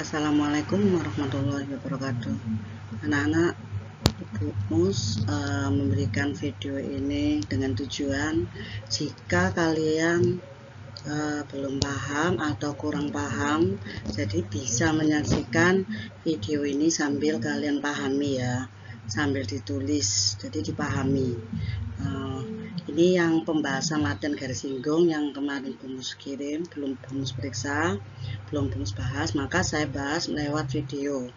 Assalamualaikum warahmatullahi wabarakatuh. Anak-anak, Ibu Mus memberikan video ini dengan tujuan jika kalian belum paham atau kurang paham, jadi bisa menyaksikan video ini sambil kalian pahami ya, sambil ditulis, jadi dipahami. Ini yang pembahasan latihan garis singgung yang kemarin Bumus kirim, belum Bumus periksa, belum Bumus bahas, maka saya bahas lewat video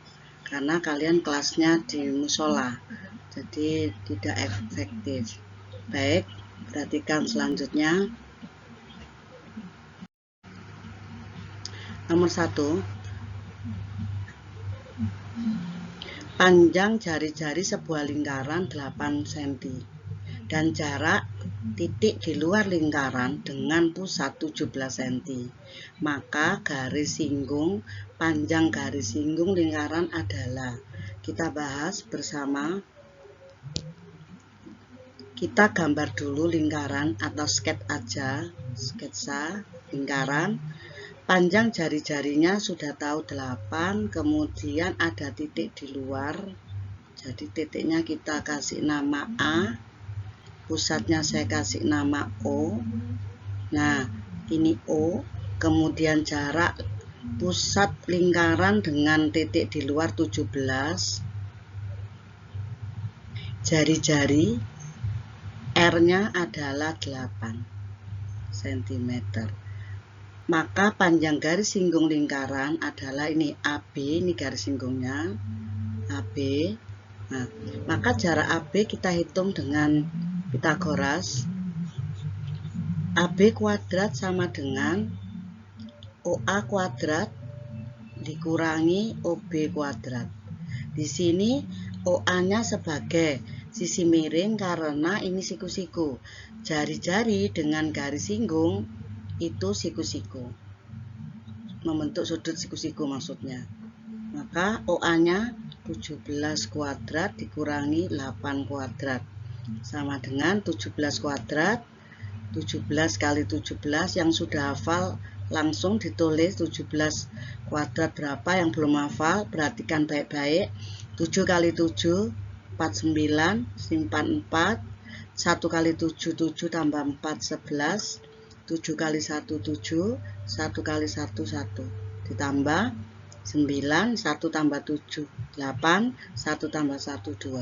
karena kalian kelasnya di musola, jadi tidak efektif. Baik, perhatikan selanjutnya. Nomor 1, panjang jari-jari sebuah lingkaran 8 cm dan jarak titik di luar lingkaran dengan pusat 17 cm. Maka garis singgung, panjang garis singgung lingkaran adalah, kita bahas bersama. Kita gambar dulu lingkaran atau sketsa lingkaran. Panjang jari-jarinya sudah tahu 8, kemudian ada titik di luar. Jadi titiknya kita kasih nama A, pusatnya saya kasih nama O. Nah, ini O, kemudian jarak pusat lingkaran dengan titik di luar 17. Jari-jari R-nya adalah 8 cm. Maka panjang garis singgung lingkaran adalah ini AB, ini garis singgungnya AB. Nah, maka jarak AB kita hitung dengan Pitagoras. AB kuadrat sama dengan OA kuadrat dikurangi OB kuadrat. Di sini OA-nya sebagai sisi miring karena ini siku-siku. Jari-jari dengan garis singgung itu siku-siku, membentuk sudut siku-siku maksudnya. Maka OA-nya 17 kuadrat dikurangi 8 kuadrat sama dengan 17 kuadrat. 17 kali 17, yang sudah hafal langsung ditulis 17 kuadrat berapa, yang belum hafal perhatikan baik-baik. 7 kali 7 49, simpan 4. 1 kali 7 7 tambah 4 11. 7 kali 1 7, 1 kali 1 1, ditambah 9, 1 tambah 7 8, 1 tambah 1 2.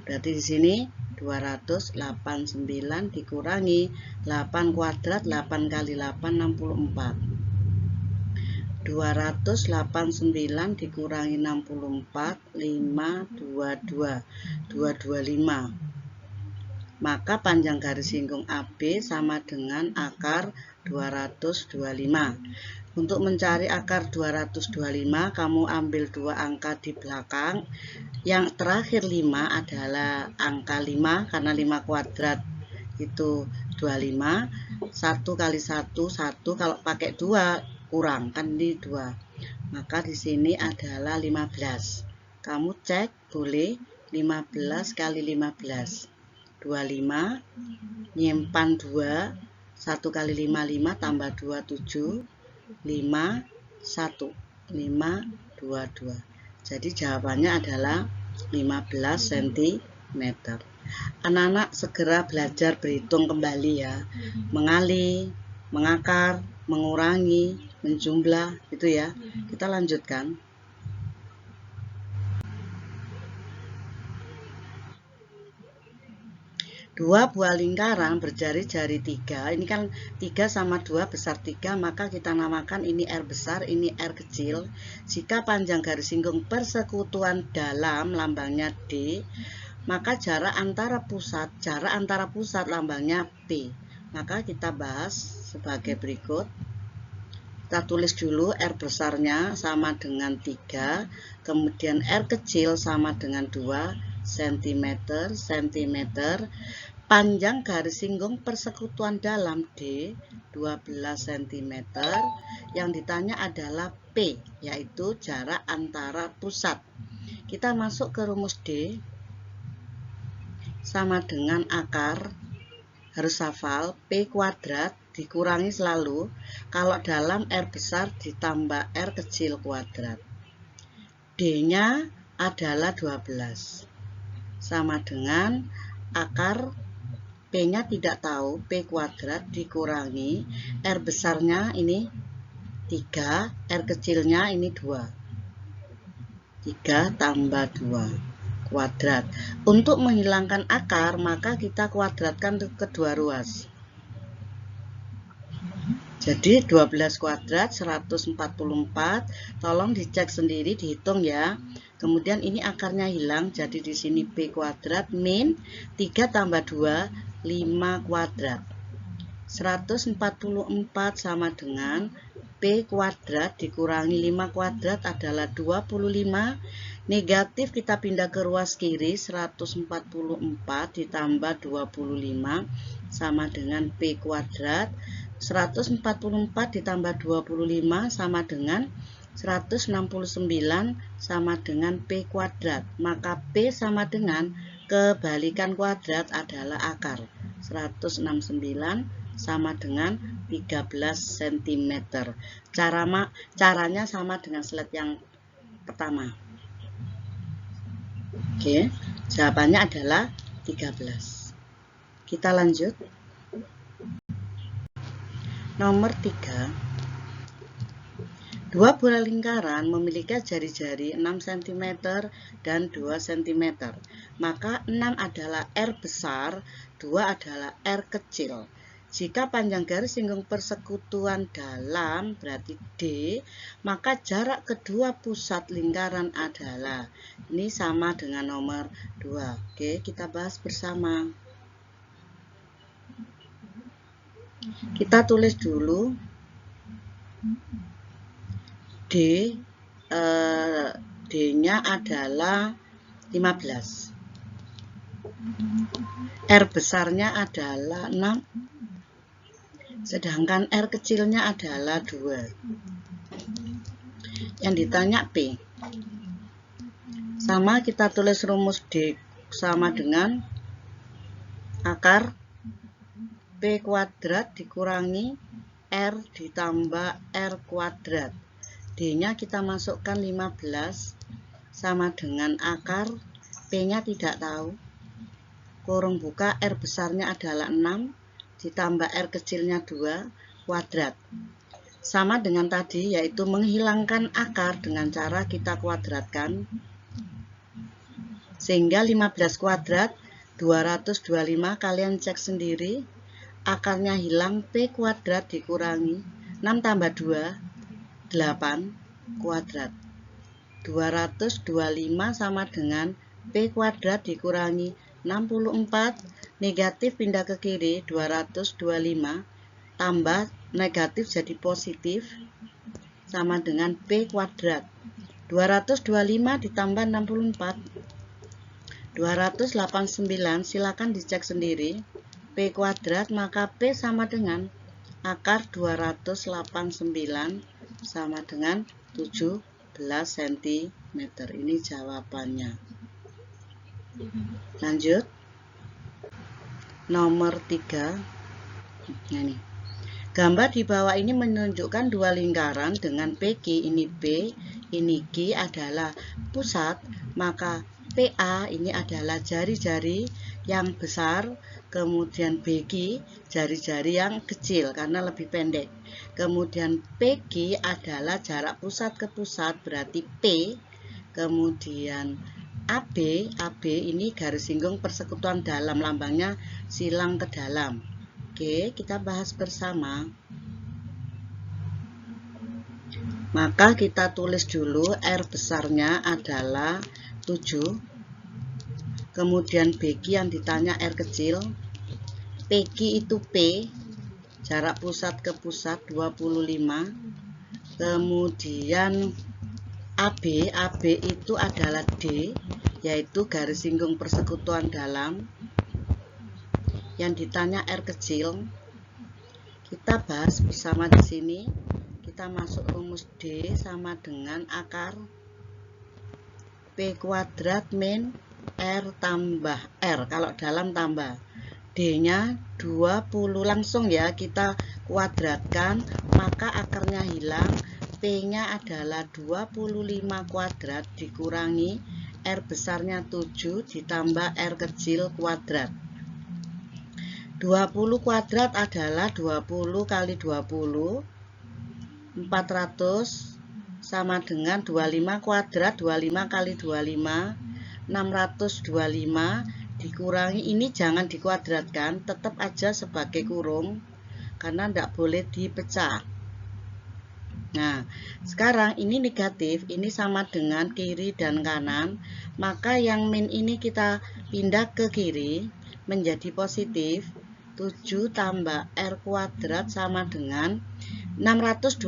Berarti di sini 289 dikurangi 8 kuadrat, 8 kali 8 64. 289 dikurangi 64, 522, 225. Maka panjang garis singgung AB sama dengan akar 225. Untuk mencari akar 225, kamu ambil dua angka di belakang. Yang terakhir 5 adalah angka 5, karena 5 kuadrat itu 25. 1 kali 1, 1. Kalau pakai 2, kurang, kan ini 2. Maka di sini adalah 15. Kamu cek, boleh 15 kali 15. 25, nyimpan 2, 1 kali 5 5 tambah 2 7, 5 1, 5 22. Jadi jawabannya adalah 15 cm. Anak-anak segera belajar berhitung kembali ya, mengali, mengakar, mengurangi, menjumlah, itu ya. Kita lanjutkan. Dua buah lingkaran berjari-jari 3. Ini kan 3 sama 2 besar 3, maka kita namakan ini R besar, ini R kecil. Jika panjang garis singgung persekutuan dalam, lambangnya D, maka jarak antara pusat lambangnya P. Maka kita bahas sebagai berikut. Kita tulis dulu R besarnya sama dengan 3, kemudian R kecil sama dengan 2 cm. Panjang garis singgung persekutuan dalam D 12 cm. Yang ditanya adalah P, yaitu jarak antara pusat. Kita masuk ke rumus D sama dengan akar, harus hafal, P kuadrat dikurangi selalu kalau dalam R besar ditambah R kecil kuadrat. D-nya adalah 12. Sama dengan akar P-nya tidak tahu, P kuadrat dikurangi R besarnya ini 3, R kecilnya ini 2. 3 tambah 2 kuadrat. Untuk menghilangkan akar, maka kita kuadratkan kedua ruas. Jadi 12 kuadrat 144. Tolong dicek sendiri, dihitung ya. Kemudian ini akarnya hilang, jadi di sini P kuadrat min 3 tambah 2 5 kuadrat. 144 sama dengan P kuadrat dikurangi 5 kuadrat adalah 25. Negatif kita pindah ke ruas kiri, 144 ditambah 25 sama dengan P kuadrat. 144 ditambah 25 sama dengan 169 sama dengan P kuadrat. Maka P sama dengan kebalikan kuadrat adalah akar. 169 sama dengan 13 cm. Caranya sama dengan slide yang pertama. Oke, jawabannya adalah 13. Kita lanjut. Nomor 3. Dua bola lingkaran memiliki jari-jari 6 cm dan 2 cm. Maka 6 adalah R besar, 2 adalah R kecil. Jika panjang garis singgung persekutuan dalam berarti D, maka jarak kedua pusat lingkaran adalah, ini sama dengan nomor 2. Oke, kita bahas bersama. Kita tulis dulu D-nya adalah 15. R besarnya adalah 6. Sedangkan R kecilnya adalah 2. Yang ditanya P. Sama, kita tulis rumus D sama dengan akar P kuadrat dikurangi R ditambah R kuadrat. D-nya kita masukkan 15 sama dengan akar P-nya tidak tahu. Kurung buka, R besarnya adalah 6 ditambah R kecilnya 2 kuadrat. Sama dengan tadi, yaitu menghilangkan akar dengan cara kita kuadratkan. Sehingga 15 kuadrat 225, kalian cek sendiri. Akarnya hilang, P kuadrat dikurangi 6 tambah 2 8 kuadrat. 225 sama dengan P kuadrat dikurangi 64, negatif pindah ke kiri, 225 tambah negatif jadi positif sama dengan P kuadrat. 225 ditambah 64 289, silakan dicek sendiri. P kuadrat, maka P sama dengan akar 289 sama dengan 17 cm. Ini jawabannya. Lanjut. Nomor 3. Nah, ini. Gambar di bawah ini menunjukkan dua lingkaran dengan PQ, ini P, ini Q adalah pusat, maka PA ini adalah jari-jari yang besar, kemudian BQ jari-jari yang kecil karena lebih pendek. Kemudian PQ adalah jarak pusat ke pusat berarti P. Kemudian AB ini garis singgung persekutuan dalam, lambangnya silang ke dalam. Oke, kita bahas bersama. Maka kita tulis dulu R besarnya adalah 7. Kemudian BQ yang ditanya R kecil. PQ itu P, jarak pusat ke pusat 25. Kemudian AB itu adalah D, yaitu garis singgung persekutuan dalam. Yang ditanya R kecil. Kita bahas bersama di sini. Kita masuk rumus D sama dengan akar P kuadrat min R tambah R, kalau dalam tambah D-nya 20, langsung ya kita kuadratkan, maka akarnya hilang, P-nya adalah 25 kuadrat dikurangi R besarnya 7 ditambah R kecil kuadrat. 20 kuadrat adalah 20 kali 20, 400 sama dengan 25 kuadrat, 25 kali 25, 625 dikurangi, ini jangan dikuadratkan, tetap aja sebagai kurung karena tidak boleh dipecah. Nah, sekarang ini negatif, ini sama dengan kiri dan kanan, maka yang min ini kita pindah ke kiri menjadi positif. 7 tambah R kuadrat sama dengan 625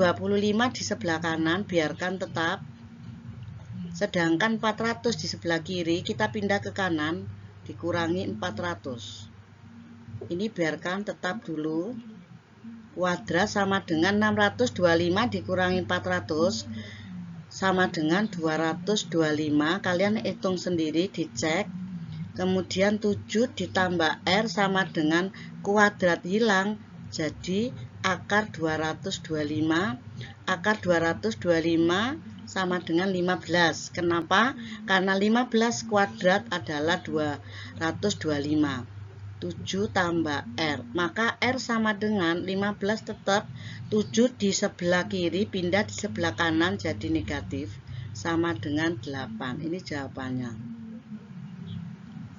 di sebelah kanan, biarkan tetap. Sedangkan 400 di sebelah kiri, kita pindah ke kanan, dikurangi 400. Ini biarkan tetap dulu. Kuadrat sama dengan 625 dikurangi 400, sama dengan 225. Kalian hitung sendiri, dicek. Kemudian 7 ditambah R sama dengan kuadrat hilang, jadi akar 225. Akar 225 sama dengan 15. Kenapa? Karena 15 kuadrat adalah 225. 7 tambah R, maka R sama dengan 15 tetap. 7 di sebelah kiri pindah di sebelah kanan jadi negatif, sama dengan 8. Ini jawabannya.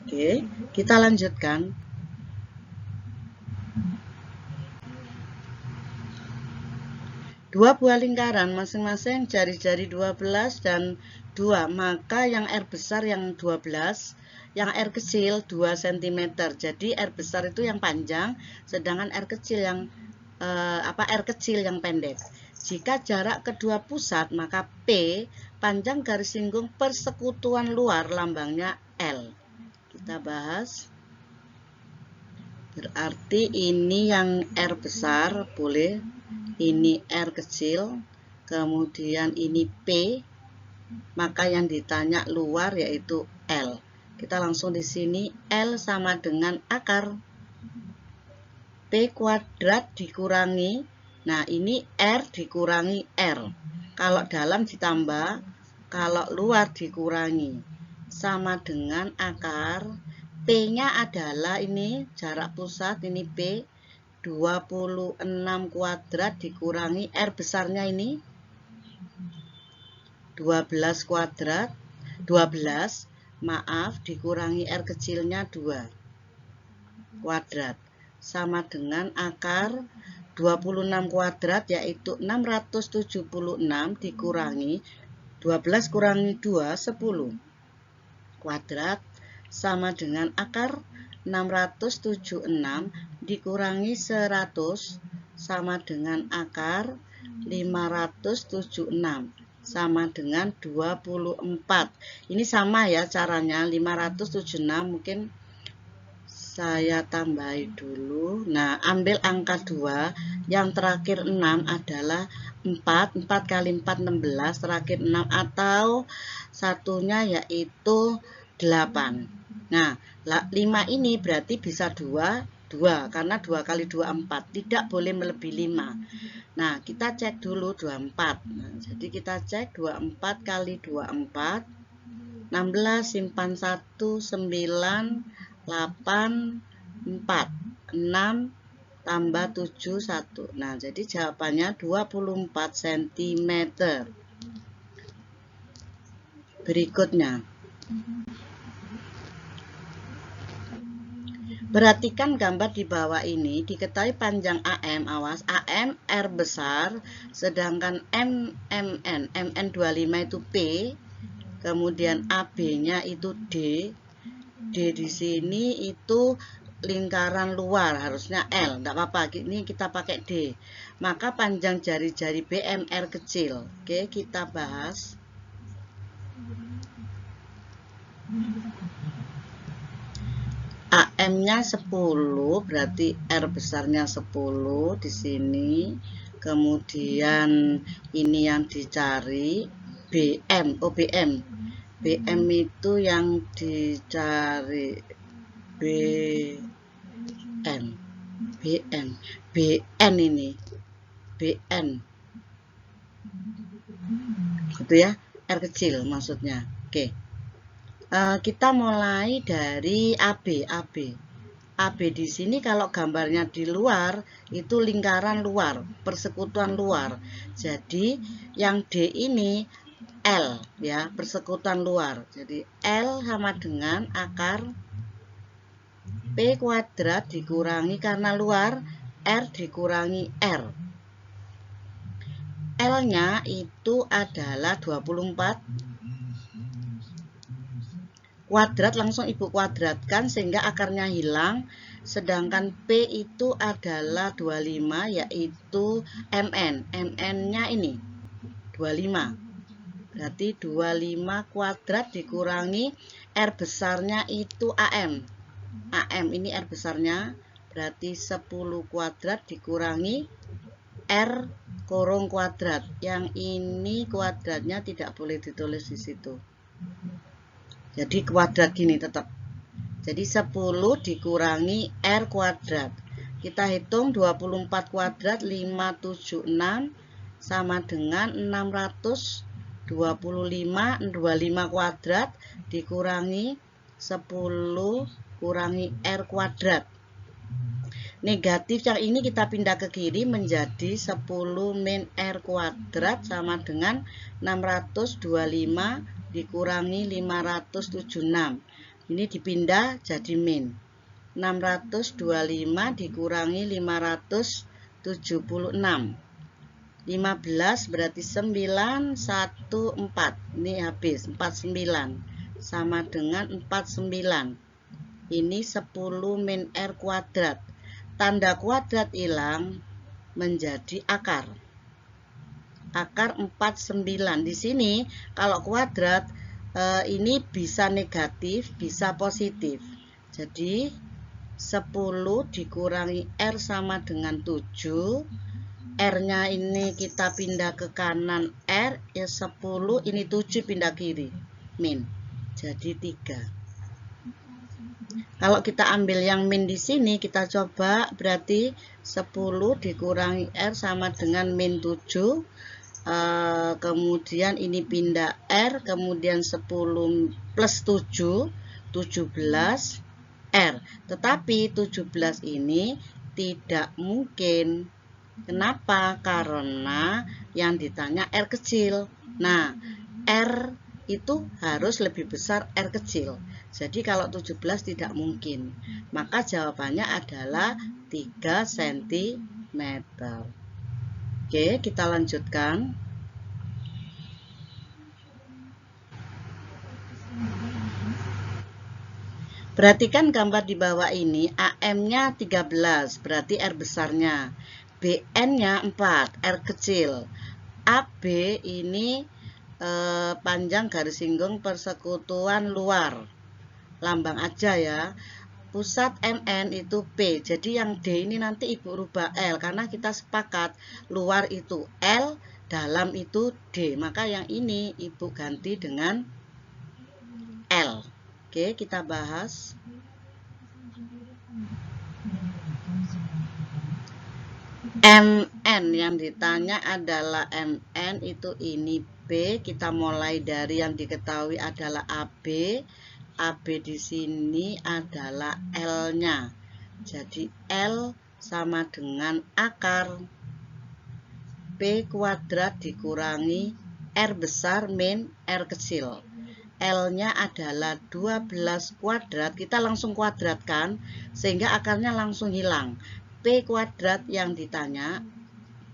Oke, kita lanjutkan. Dua buah lingkaran masing-masing jari-jari 12 dan 2, maka yang R besar yang 12, yang R kecil 2 cm. Jadi R besar itu yang panjang, sedangkan R kecil yang R kecil yang pendek. Jika jarak kedua pusat, maka P panjang garis singgung persekutuan luar, lambangnya L. Kita bahas. Berarti ini yang R besar boleh, ini R kecil, kemudian ini P, maka yang ditanya luar yaitu L. Kita langsung di sini, L sama dengan akar P kuadrat dikurangi, nah ini R dikurangi R. Kalau dalam ditambah, kalau luar dikurangi, sama dengan akar P-nya adalah ini jarak pusat, ini P, 26 kuadrat dikurangi R besarnya ini 12 kuadrat, 12, maaf, dikurangi R kecilnya 2 kuadrat, sama dengan akar 26 kuadrat yaitu 676 dikurangi 12 kurangi 2, 10 kuadrat, sama dengan akar 676 dikurangi 100 sama dengan akar 576 sama dengan 24. Ini sama ya caranya, 576 mungkin saya tambahi dulu. Nah, ambil angka 2, yang terakhir 6 adalah 4, 4 kali 4 16, terakhir 6, atau satunya yaitu 8. Nah, 5 ini berarti bisa 2 karena 2 kali 2 4, tidak boleh melebihi 5. Nah, kita cek dulu 24. Nah, jadi kita cek 24 kali 24, 16, simpan 1, 9, 8, 4, 6, tambah 7, 1. Nah, jadi jawabannya 24 cm. Berikutnya, perhatikan gambar di bawah ini. Diketahui panjang AM, awas, AM R besar, sedangkan MN 25 itu P, kemudian AB-nya itu D. D di sini itu lingkaran luar, harusnya L, enggak apa-apa, ini kita pakai D. Maka panjang jari-jari BM R kecil. Oke, kita bahas. AM-nya 10, berarti R besarnya 10 di sini. Kemudian ini yang dicari BM, BM. BM itu yang dicari BN. BN ini BN. gitu ya, R kecil maksudnya. Oke. Kita mulai dari AB. AB di sini kalau gambarnya di luar itu lingkaran luar, persekutuan luar. Jadi yang D ini L ya, persekutuan luar. Jadi L sama dengan akar P kuadrat dikurangi karena luar R dikurangi R. L-nya itu adalah 24 kuadrat, langsung ibu kuadratkan sehingga akarnya hilang. Sedangkan P itu adalah 25, yaitu MN. MN-nya ini 25. Berarti 25 kuadrat dikurangi R besarnya itu AM. AM ini R besarnya, berarti 10 kuadrat dikurangi R kurung kuadrat. Yang ini kuadratnya tidak boleh ditulis di situ. Jadi kuadrat gini tetap. Jadi 10 dikurangi R kuadrat. Kita hitung 24 kuadrat 576 sama dengan 625. 25 kuadrat dikurangi 10 kurangi R kuadrat. Negatif yang ini kita pindah ke kiri menjadi 10 min R kuadrat sama dengan 625 dikurangi 576. Ini dipindah jadi min. 625 dikurangi 576. 15 berarti 914. Ini habis 49 sama dengan 49. Ini 10 min R kuadrat. Tanda kuadrat hilang menjadi akar. Akar 49. Di sini kalau kuadrat ini bisa negatif, bisa positif. Jadi 10 dikurangi R sama dengan 7. R-nya ini kita pindah ke kanan R, ya 10, ini 7 pindah kiri, min. Jadi 3. Kalau kita ambil yang min di sini, kita coba berarti 10 dikurangi R sama dengan min 7. Kemudian ini pindah R, kemudian 10 plus 7, 17 R. Tetapi 17 ini tidak mungkin. Kenapa? Karena yang ditanya R kecil. Nah, R itu harus lebih besar R kecil. Jadi kalau 17 tidak mungkin. Maka jawabannya adalah 3 cm. Oke, kita lanjutkan. Perhatikan gambar di bawah ini, AM-nya 13, berarti R besarnya. BN-nya 4, R kecil. AB ini panjang garis singgung persekutuan luar. Lambang aja ya. Pusat MN itu P. Jadi yang D ini nanti ibu rubah L karena kita sepakat luar itu L, dalam itu D. Maka yang ini ibu ganti dengan L. Oke, kita bahas. MN yang ditanya adalah MN itu ini B. Kita mulai dari yang diketahui adalah AB. AB di sini adalah L-nya. Jadi L sama dengan akar P kuadrat dikurangi R besar min R kecil. L-nya adalah 12 kuadrat. Kita langsung kuadratkan sehingga akarnya langsung hilang. P kuadrat yang ditanya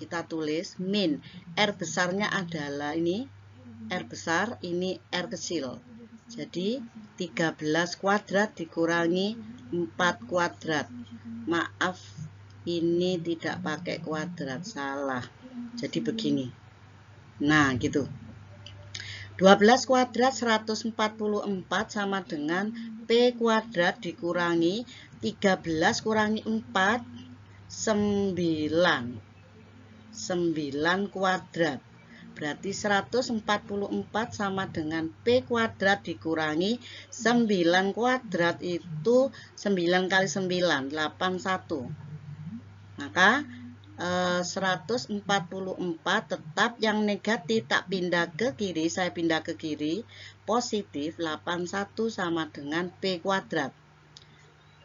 kita tulis min R besarnya adalah ini R besar, ini R kecil. Jadi 13 kuadrat dikurangi 4 kuadrat. Maaf, ini tidak pakai kuadrat, salah. Jadi begini. Nah, gitu. 12 kuadrat 144 sama dengan P kuadrat dikurangi 13 kurangi 4, 9. 9 kuadrat. Berarti 144 sama dengan P kuadrat dikurangi 9 kuadrat itu 9 kali 9, 81. Maka 144 tetap, yang negatif tak pindah ke kiri, saya pindah ke kiri, positif 81 sama dengan P kuadrat.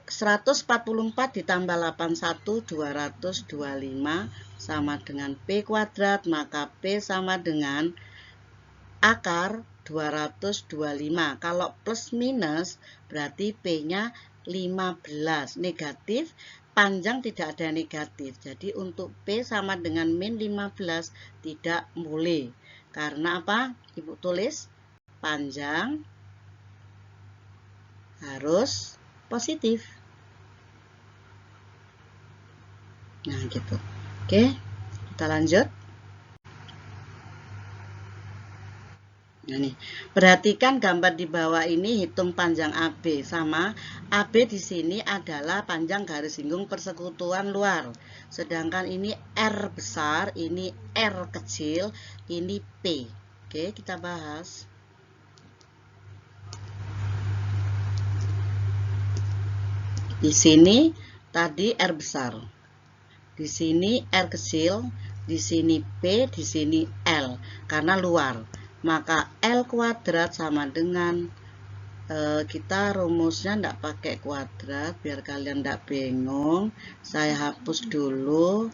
144 ditambah 81, 225 sama dengan P kuadrat, maka P sama dengan akar 225. Kalau plus minus berarti P-nya 15. Negatif, panjang tidak ada negatif. Jadi untuk P sama dengan min 15 tidak boleh. Karena apa? Ibu tulis panjang harus positif. Nah, gitu. Oke, kita lanjut. Nah, nih, perhatikan gambar di bawah ini, hitung panjang AB. Sama, AB di sini adalah panjang garis singgung persekutuan luar. Sedangkan ini R besar, ini R kecil, ini P. Oke, kita bahas. Di sini tadi R besar. Di sini R kecil, di sini P, di sini L, karena luar. Maka L kuadrat sama dengan, kita rumusnya tidak pakai kuadrat, biar kalian tidak bingung. Saya hapus dulu.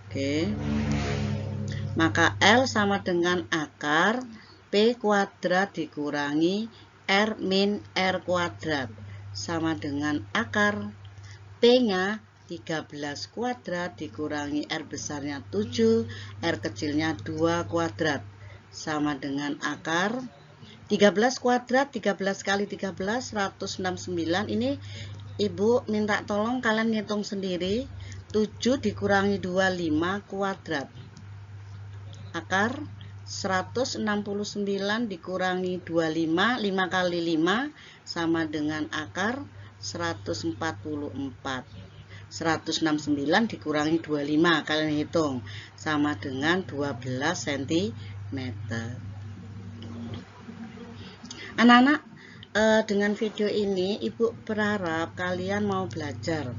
Oke. Maka L sama dengan akar P kuadrat dikurangi R min R kuadrat, sama dengan akar P-nya 13 kuadrat dikurangi R besarnya 7, R kecilnya 2 kuadrat, sama dengan akar 13 kuadrat, 13 kali 13, 169. Ini Ibu minta tolong kalian ngitung sendiri. 7 dikurangi 25 kuadrat. Akar 169 dikurangi 25, 5 kali 5 sama dengan akar 144. 169 dikurangi 25, kalian hitung, sama dengan 12 cm. Anak-anak, dengan video ini Ibu berharap kalian mau belajar,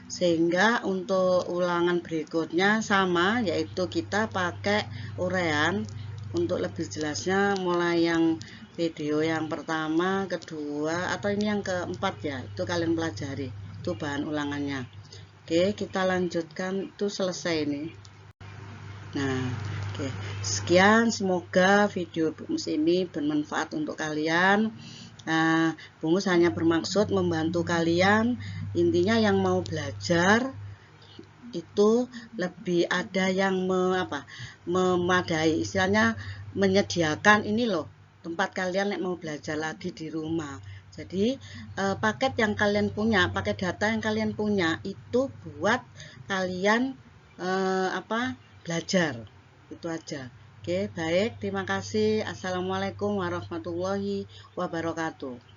sehingga untuk ulangan berikutnya sama, yaitu kita pakai urean. Untuk lebih jelasnya, mulai yang video yang pertama, kedua, atau ini yang keempat ya, itu kalian pelajari, itu bahan ulangannya. Oke, kita lanjutkan, itu selesai ini. Nah, oke, sekian, semoga video Bungus ini bermanfaat untuk kalian. Nah, Bungus hanya bermaksud membantu kalian. Intinya yang mau belajar itu lebih ada yang memadai, istilahnya menyediakan ini loh, tempat kalian yang mau belajar lagi di rumah. Jadi paket yang kalian punya, paket data yang kalian punya itu buat kalian belajar. Itu aja. Oke, baik, terima kasih. Assalamualaikum warahmatullahi wabarakatuh.